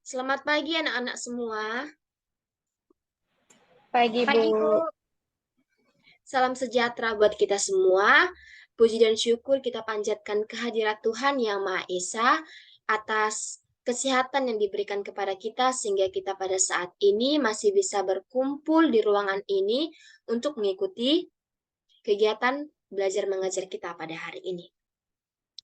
Selamat pagi anak-anak semua. Pagi, Bu. Pagi, Bu. Salam sejahtera buat kita semua. Puji dan syukur kita panjatkan kehadirat Tuhan Yang Maha Esa atas kesehatan yang diberikan kepada kita sehingga kita pada saat ini masih bisa berkumpul di ruangan ini untuk mengikuti kegiatan belajar mengajar kita pada hari ini.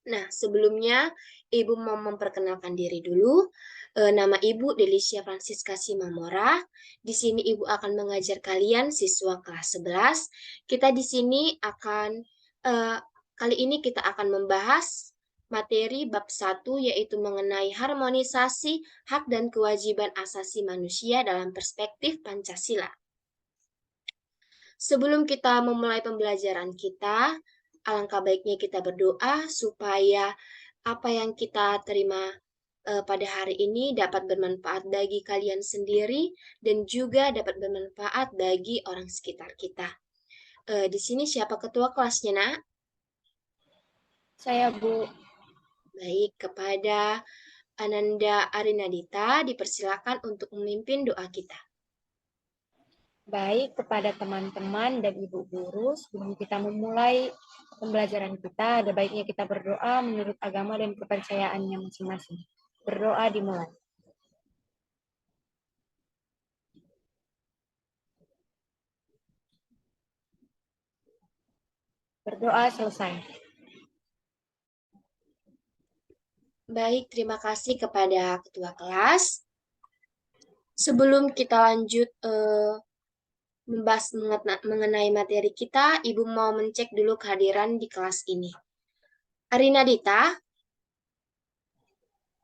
Nah, sebelumnya Ibu mau memperkenalkan diri dulu. Nama Ibu Delicia Francisca Simamora. Di sini Ibu akan mengajar kalian siswa kelas 11. Kita di sini kali ini kita akan membahas materi bab 1 yaitu mengenai harmonisasi hak dan kewajiban asasi manusia dalam perspektif Pancasila. Sebelum kita memulai pembelajaran kita, alangkah baiknya kita berdoa supaya apa yang kita terima pada hari ini dapat bermanfaat bagi kalian sendiri dan juga dapat bermanfaat bagi orang sekitar kita. Di sini siapa ketua kelasnya, Nak? Saya, Bu. Baik, kepada Ananda Arinadita dipersilakan untuk memimpin doa kita. Baik, kepada teman-teman dan Ibu guru, sebelum kita memulai pembelajaran kita, ada baiknya kita berdoa menurut agama dan kepercayaannya masing-masing. Berdoa dimulai. Berdoa selesai. Baik, terima kasih kepada ketua kelas. Sebelum kita lanjut membahas mengenai materi kita, Ibu mau mencek dulu kehadiran di kelas ini. Arina Dita.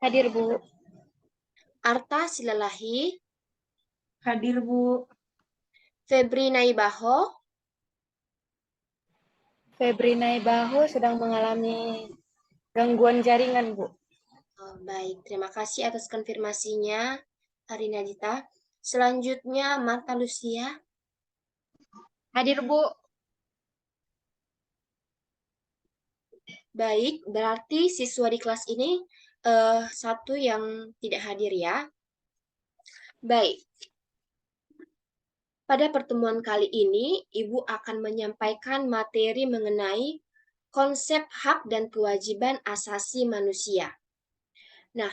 Hadir, Bu. Arta Silalahi. Hadir, Bu. Febri Naibaho. Febri Naibaho sedang mengalami gangguan jaringan, Bu. Oh, baik, terima kasih atas konfirmasinya, Arina Dita. Selanjutnya, Marta Lucia. Hadir, Bu. Baik, berarti siswa di kelas ini satu yang tidak hadir ya. Baik, pada pertemuan kali ini, Ibu akan menyampaikan materi mengenai konsep hak dan kewajiban asasi manusia. Nah,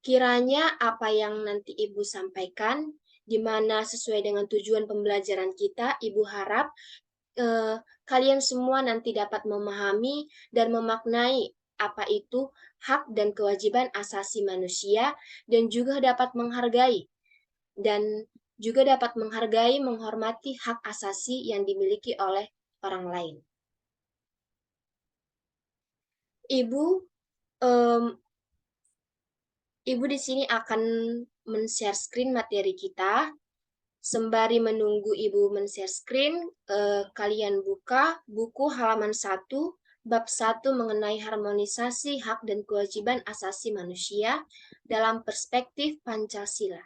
kiranya apa yang nanti Ibu sampaikan, di mana sesuai dengan tujuan pembelajaran kita, Ibu harap kalian semua nanti dapat memahami dan memaknai apa itu hak dan kewajiban asasi manusia dan juga dapat menghargai dan juga dapat menghargai, menghormati hak asasi yang dimiliki oleh orang lain. Ibu, Ibu di sini akan men-share screen materi kita. Sembari menunggu Ibu men-share screen, kalian buka buku halaman 1, bab 1 mengenai harmonisasi hak dan kewajiban asasi manusia dalam perspektif Pancasila.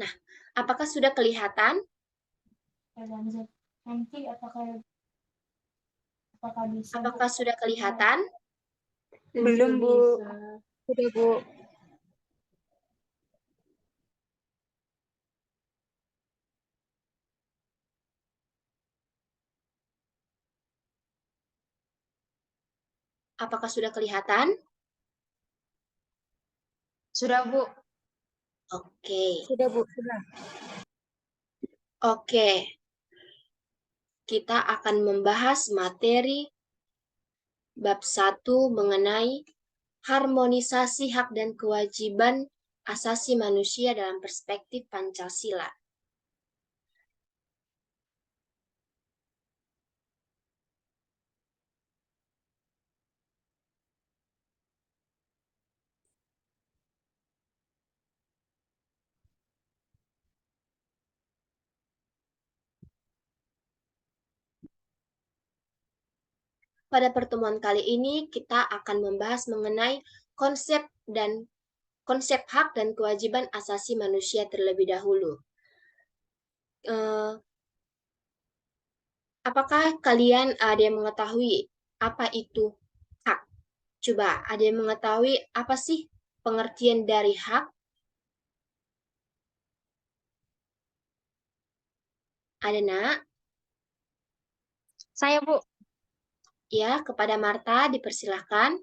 Nah, apakah sudah kelihatan? Nanti apakah bisa? Apakah sudah kelihatan? Belum, Bu. Sudah, Bu. Apakah sudah kelihatan? Sudah, Bu. Oke. Sudah, Bu. Sudah. Oke. Kita akan membahas materi bab 1 mengenai harmonisasi hak dan kewajiban asasi manusia dalam perspektif Pancasila. Pada pertemuan kali ini kita akan membahas mengenai konsep hak dan kewajiban asasi manusia terlebih dahulu. Apakah kalian ada yang mengetahui apa itu hak? Coba, ada yang mengetahui apa sih pengertian dari hak? Ada, Nak? Saya, Bu. Ya, kepada Marta dipersilahkan.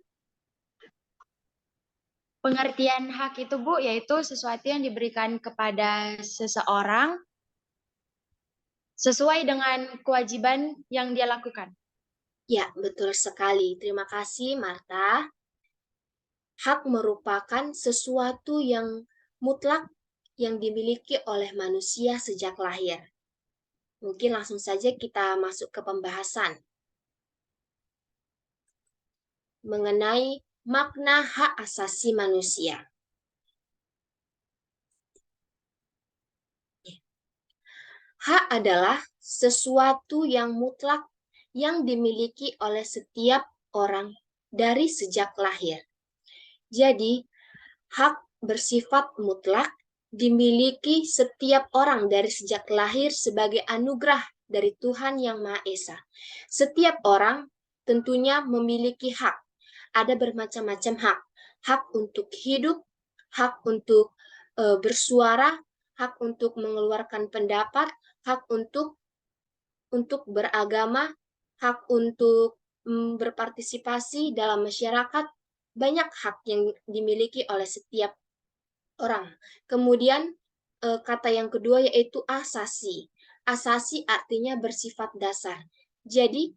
Pengertian hak itu, Bu, yaitu sesuatu yang diberikan kepada seseorang sesuai dengan kewajiban yang dia lakukan. Ya, betul sekali. Terima kasih, Marta. Hak merupakan sesuatu yang mutlak yang dimiliki oleh manusia sejak lahir. Mungkin langsung saja kita masuk ke pembahasan mengenai makna hak asasi manusia. Hak adalah sesuatu yang mutlak yang dimiliki oleh setiap orang dari sejak lahir. Jadi, hak bersifat mutlak dimiliki setiap orang dari sejak lahir sebagai anugerah dari Tuhan Yang Maha Esa. Setiap orang tentunya memiliki hak. Ada bermacam-macam hak. Hak untuk hidup, hak untuk bersuara, hak untuk mengeluarkan pendapat, hak untuk beragama, hak untuk berpartisipasi dalam masyarakat. Banyak hak yang dimiliki oleh setiap orang. Kemudian kata yang kedua yaitu asasi. Asasi artinya bersifat dasar. Jadi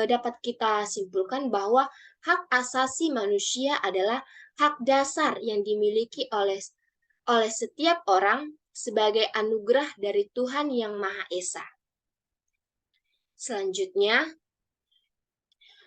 dapat kita simpulkan bahwa hak asasi manusia adalah hak dasar yang dimiliki oleh setiap orang sebagai anugerah dari Tuhan Yang Maha Esa. Selanjutnya,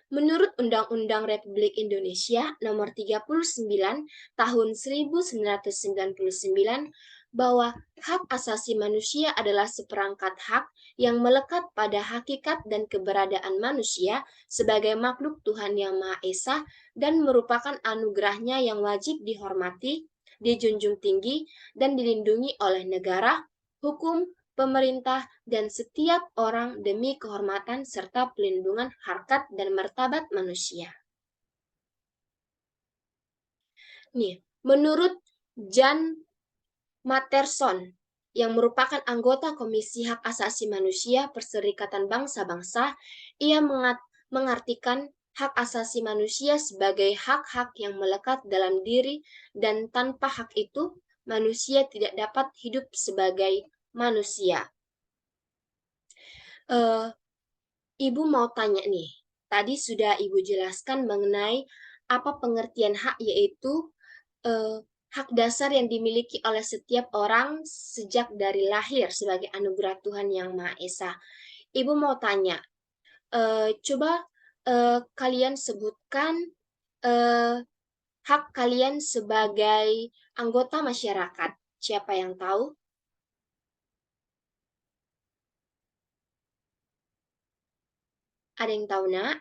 menurut Undang-Undang Republik Indonesia Nomor 39 Tahun 1999, bahwa hak asasi manusia adalah seperangkat hak yang melekat pada hakikat dan keberadaan manusia sebagai makhluk Tuhan Yang Maha Esa dan merupakan anugerahnya yang wajib dihormati, dijunjung tinggi, dan dilindungi oleh negara, hukum, pemerintah, dan setiap orang demi kehormatan serta pelindungan harkat dan martabat manusia. Nih, menurut Jan Matterson, yang merupakan anggota Komisi Hak Asasi Manusia Perserikatan Bangsa-Bangsa, ia mengartikan hak asasi manusia sebagai hak-hak yang melekat dalam diri dan tanpa hak itu, manusia tidak dapat hidup sebagai manusia. Ibu mau tanya nih, tadi sudah Ibu jelaskan mengenai apa pengertian hak, yaitu hak dasar yang dimiliki oleh setiap orang sejak dari lahir sebagai anugerah Tuhan Yang Maha Esa. Ibu mau tanya, coba kalian sebutkan hak kalian sebagai anggota masyarakat. Siapa yang tahu? Ada yang tahu, Nak?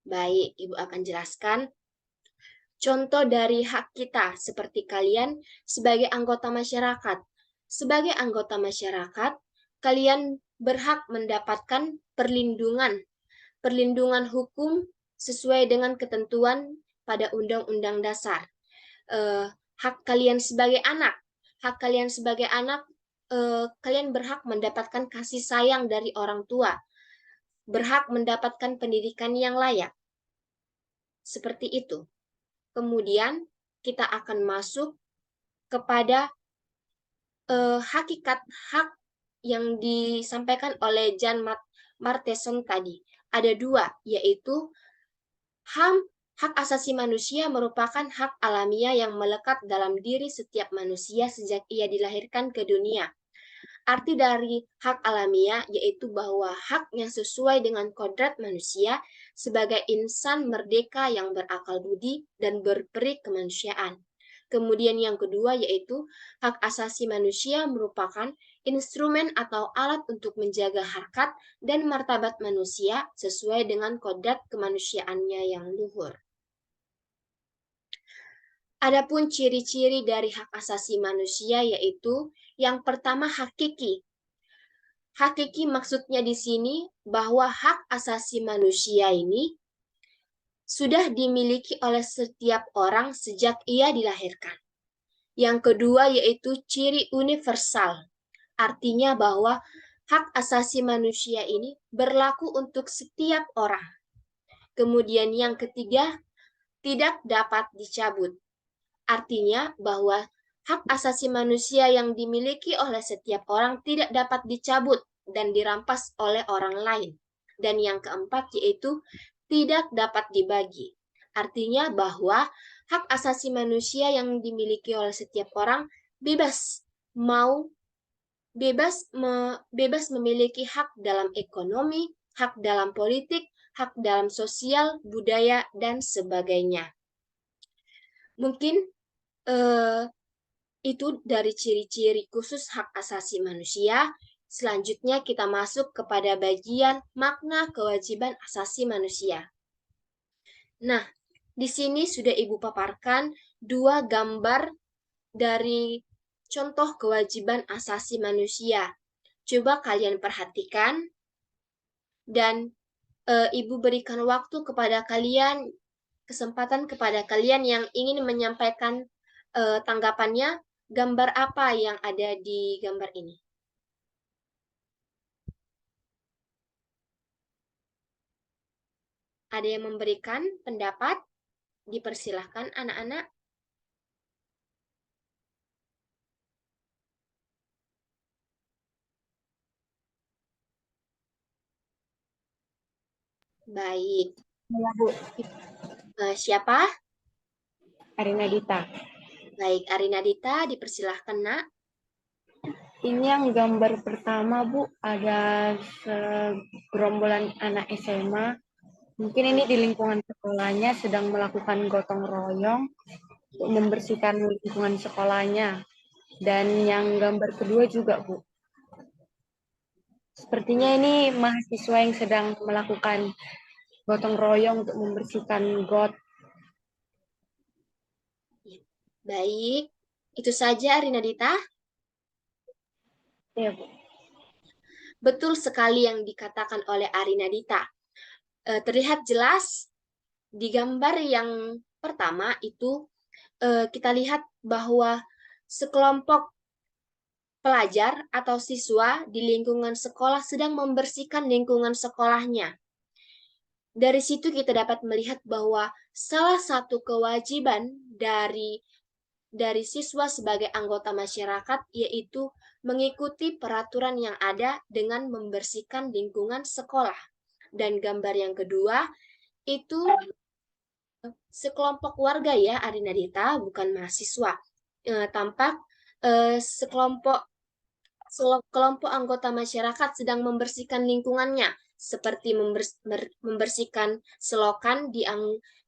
Baik, Ibu akan jelaskan. Contoh dari hak kita seperti kalian sebagai anggota masyarakat. Sebagai anggota masyarakat, kalian berhak mendapatkan perlindungan hukum sesuai dengan ketentuan pada Undang-Undang Dasar. Hak kalian sebagai anak, kalian berhak mendapatkan kasih sayang dari orang tua, berhak mendapatkan pendidikan yang layak. Seperti itu. Kemudian kita akan masuk kepada hakikat hak yang disampaikan oleh Jan Matterson tadi. Ada dua, yaitu hak asasi manusia merupakan hak alamiah yang melekat dalam diri setiap manusia sejak ia dilahirkan ke dunia. Arti dari hak alamiah yaitu bahwa hak yang sesuai dengan kodrat manusia sebagai insan merdeka yang berakal budi dan berperi kemanusiaan. Kemudian yang kedua yaitu hak asasi manusia merupakan instrumen atau alat untuk menjaga harkat dan martabat manusia sesuai dengan kodrat kemanusiaannya yang luhur. Adapun ciri-ciri dari hak asasi manusia yaitu yang pertama hakiki. Hakiki maksudnya di sini bahwa hak asasi manusia ini sudah dimiliki oleh setiap orang sejak ia dilahirkan. Yang kedua yaitu ciri universal. Artinya bahwa hak asasi manusia ini berlaku untuk setiap orang. Kemudian yang ketiga, tidak dapat dicabut. Artinya bahwa hak asasi manusia yang dimiliki oleh setiap orang tidak dapat dicabut dan dirampas oleh orang lain. Dan yang keempat yaitu tidak dapat dibagi. Artinya bahwa hak asasi manusia yang dimiliki oleh setiap orang bebas bebas memiliki hak dalam ekonomi, hak dalam politik, hak dalam sosial, budaya, dan sebagainya. Mungkin itu dari ciri-ciri khusus hak asasi manusia. Selanjutnya kita masuk kepada bagian makna kewajiban asasi manusia. Nah, di sini sudah Ibu paparkan dua gambar dari contoh kewajiban asasi manusia. Coba kalian perhatikan dan Ibu berikan waktu kepada kalian, kesempatan kepada kalian yang ingin menyampaikan tanggapannya, gambar apa yang ada di gambar ini? Ada yang memberikan pendapat? Dipersilahkan anak-anak. Baik. Ya, Bu. Siapa? Arina Dita. Baik, Arina Dita, dipersilahkan, Nak. Ini yang gambar pertama, Bu, ada segerombolan anak SMA. Mungkin ini di lingkungan sekolahnya sedang melakukan gotong royong untuk membersihkan lingkungan sekolahnya. Dan yang gambar kedua juga, Bu. Sepertinya ini mahasiswa yang sedang melakukan gotong royong untuk membersihkan got. Baik, itu saja Arina Dita. Ya, Bu. Betul sekali yang dikatakan oleh Arina Dita. Terlihat jelas di gambar yang pertama itu kita lihat bahwa sekelompok pelajar atau siswa di lingkungan sekolah sedang membersihkan lingkungan sekolahnya. Dari situ kita dapat melihat bahwa salah satu kewajiban dari siswa sebagai anggota masyarakat yaitu mengikuti peraturan yang ada dengan membersihkan lingkungan sekolah. Dan gambar yang kedua itu sekelompok warga ya, Arina Dita, bukan mahasiswa. Tampak sekelompok anggota masyarakat sedang membersihkan lingkungannya, seperti membersihkan selokan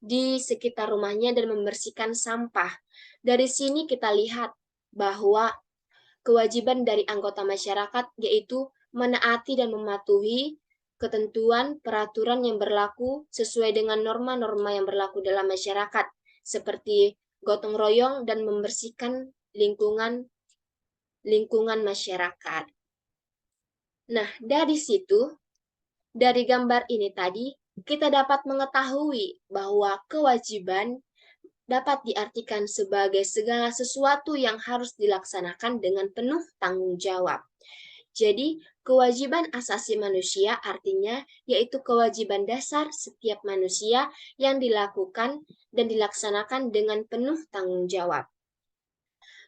di sekitar rumahnya dan membersihkan sampah. Dari sini kita lihat bahwa kewajiban dari anggota masyarakat yaitu menaati dan mematuhi ketentuan peraturan yang berlaku sesuai dengan norma-norma yang berlaku dalam masyarakat, seperti gotong royong dan membersihkan lingkungan masyarakat. Nah, dari situ, dari gambar ini tadi, kita dapat mengetahui bahwa kewajiban dapat diartikan sebagai segala sesuatu yang harus dilaksanakan dengan penuh tanggung jawab. Jadi, kewajiban asasi manusia artinya yaitu kewajiban dasar setiap manusia yang dilakukan dan dilaksanakan dengan penuh tanggung jawab.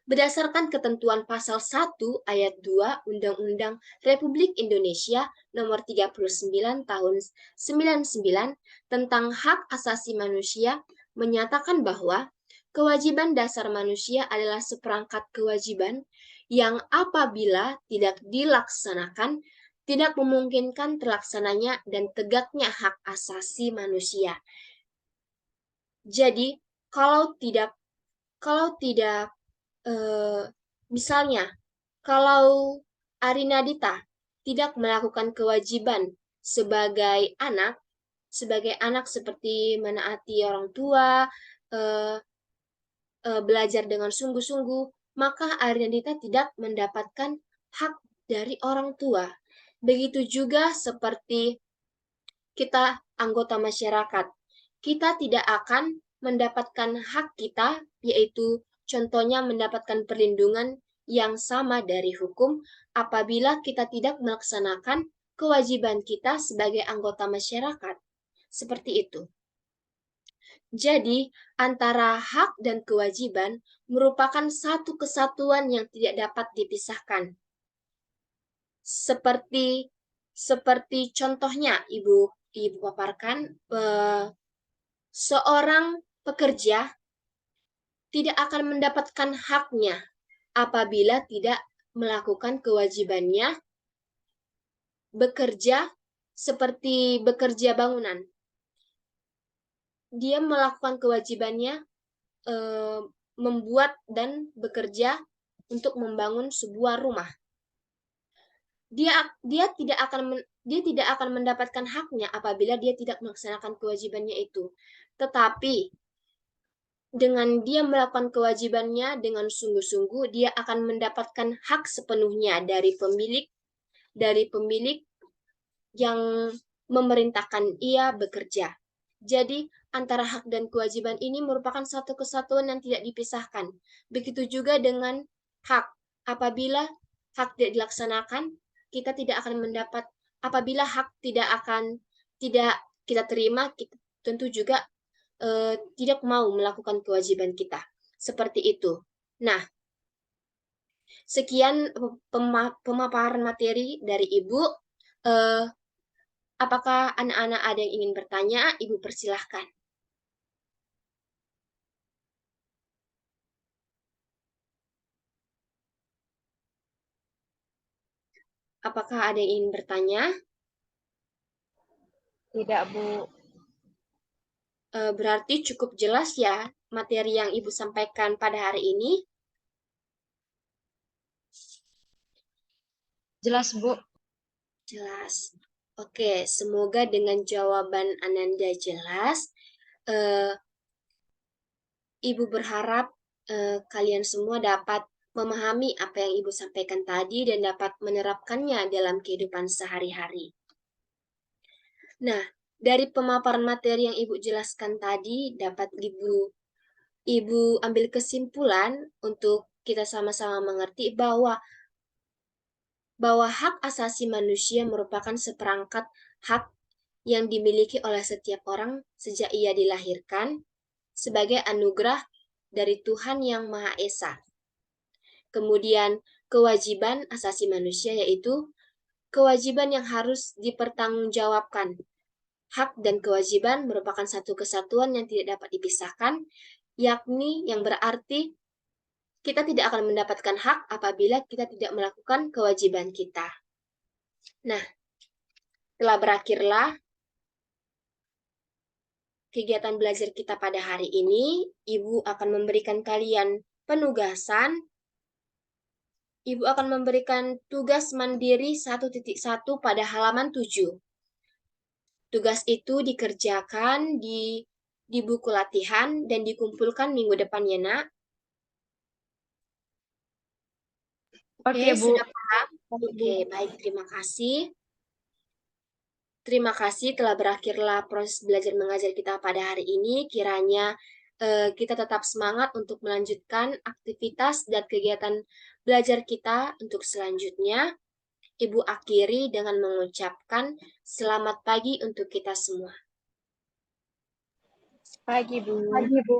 Berdasarkan ketentuan pasal 1 ayat 2 Undang-Undang Republik Indonesia nomor 39 tahun 99 tentang hak asasi manusia menyatakan bahwa kewajiban dasar manusia adalah seperangkat kewajiban yang apabila tidak dilaksanakan tidak memungkinkan terlaksananya dan tegaknya hak asasi manusia. Jadi, kalau tidak misalnya, kalau Arina Dita tidak melakukan kewajiban sebagai anak seperti menaati orang tua, belajar dengan sungguh-sungguh, maka Arianita tidak mendapatkan hak dari orang tua. Begitu juga seperti kita anggota masyarakat. Kita tidak akan mendapatkan hak kita, yaitu contohnya mendapatkan perlindungan yang sama dari hukum apabila kita tidak melaksanakan kewajiban kita sebagai anggota masyarakat. Seperti itu. Jadi, antara hak dan kewajiban merupakan satu kesatuan yang tidak dapat dipisahkan. Seperti contohnya Ibu paparkan, seorang pekerja tidak akan mendapatkan haknya apabila tidak melakukan kewajibannya bekerja seperti bekerja bangunan. Dia melakukan kewajibannya membuat dan bekerja untuk membangun sebuah rumah. Dia tidak akan mendapatkan haknya apabila dia tidak melaksanakan kewajibannya itu. Tetapi dengan dia melakukan kewajibannya dengan sungguh-sungguh, dia akan mendapatkan hak sepenuhnya dari pemilik yang memerintahkan ia bekerja. Jadi, antara hak dan kewajiban ini merupakan satu kesatuan yang tidak dipisahkan. Begitu juga dengan hak. Apabila hak tidak dilaksanakan, kita tidak akan mendapat, apabila hak tidak kita terima, kita tentu juga tidak mau melakukan kewajiban kita. Seperti itu. Nah, sekian pemaparan materi dari Ibu. Apakah anak-anak ada yang ingin bertanya? Ibu persilahkan. Apakah ada yang ingin bertanya? Tidak, Bu. Berarti cukup jelas ya materi yang Ibu sampaikan pada hari ini? Jelas, Bu. Jelas. Oke, semoga dengan jawaban Ananda jelas. Ibu berharap kalian semua dapat memahami apa yang Ibu sampaikan tadi dan dapat menerapkannya dalam kehidupan sehari-hari. Nah, dari pemaparan materi yang Ibu jelaskan tadi, dapat Ibu ambil kesimpulan untuk kita sama-sama mengerti bahwa hak asasi manusia merupakan seperangkat hak yang dimiliki oleh setiap orang sejak ia dilahirkan sebagai anugerah dari Tuhan Yang Maha Esa. Kemudian, kewajiban asasi manusia yaitu kewajiban yang harus dipertanggungjawabkan. Hak dan kewajiban merupakan satu kesatuan yang tidak dapat dipisahkan, yakni yang berarti kita tidak akan mendapatkan hak apabila kita tidak melakukan kewajiban kita. Nah, telah berakhirlah kegiatan belajar kita pada hari ini. Ibu akan memberikan kalian penugasan. Ibu akan memberikan tugas mandiri 1.1 pada halaman 7. Tugas itu dikerjakan di buku latihan dan dikumpulkan minggu depan ya, Nak. Oke, Bu. Sudah paham? Oke, baik. Terima kasih. Terima kasih telah berakhirlah proses belajar mengajar kita pada hari ini. Kiranya kita tetap semangat untuk melanjutkan aktivitas dan kegiatan belajar kita untuk selanjutnya. Ibu akhiri dengan mengucapkan selamat pagi untuk kita semua. Pagi, Bu. Pagi, Bu.